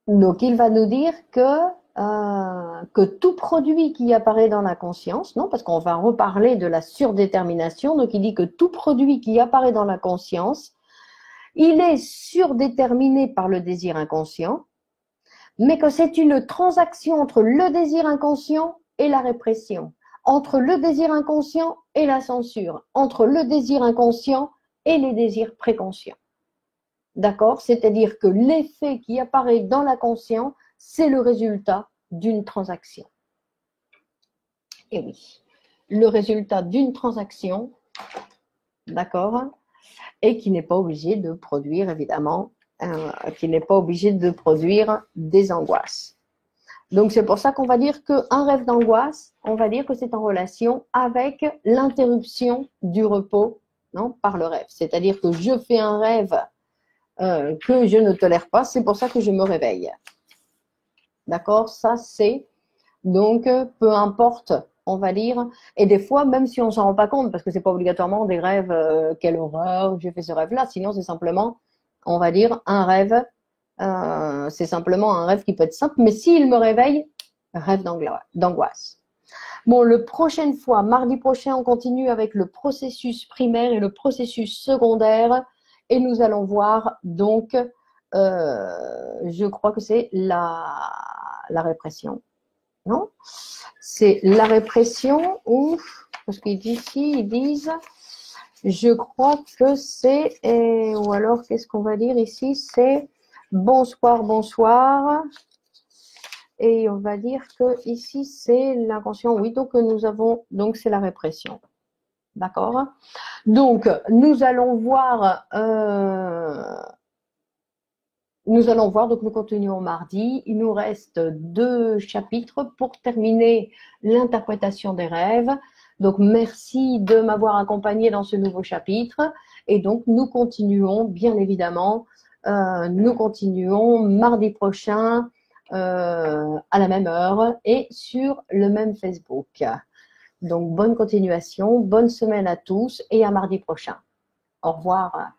donc, il va nous dire que tout produit qui apparaît dans la conscience, non, parce qu'on va reparler de la surdétermination, donc il dit que tout produit qui apparaît dans la conscience, il est surdéterminé par le désir inconscient, mais que c'est une transaction entre le désir inconscient et la répression, entre le désir inconscient et la censure, entre le désir inconscient et les désirs préconscients. d'accord? C'est-à-dire que l'effet qui apparaît dans la conscience, c'est le résultat d'une transaction. Et oui, le résultat d'une transaction, d'accord? Et qui n'est pas obligé de produire, évidemment, qui n'est pas obligé de produire des angoisses. Donc, c'est pour ça qu'on va dire qu'un rêve d'angoisse, on va dire que c'est en relation avec l'interruption du repos, non, par le rêve. C'est-à-dire que je fais un rêve que je ne tolère pas, c'est pour ça que je me réveille. D'accord? Ça, c'est donc, peu importe, on va dire, et des fois, même si on s'en rend pas compte, parce que c'est pas obligatoirement des rêves, quelle horreur, j'ai fait ce rêve-là, sinon c'est simplement, on va dire, un rêve, c'est simplement un rêve qui peut être simple, mais s'il me réveille, rêve d'angoisse. Bon, le prochaine fois, mardi prochain, on continue avec le processus primaire et le processus secondaire, et nous allons voir, donc, je crois que c'est la répression. Non, c'est la répression ou, parce qu'ici, ils disent, je crois que c'est, ou alors, qu'est-ce qu'on va dire ici, c'est bonsoir, bonsoir, et on va dire que ici, c'est l'inconscient, oui, donc nous avons, donc c'est la répression, d'accord? Donc, nous allons voir, donc nous continuons mardi. Il nous reste 2 chapitres pour terminer l'interprétation des rêves. Donc, merci de m'avoir accompagné dans ce nouveau chapitre. Et donc, nous continuons, bien évidemment, nous continuons mardi prochain à la même heure et sur le même Facebook. Donc, bonne continuation, bonne semaine à tous et à mardi prochain. Au revoir.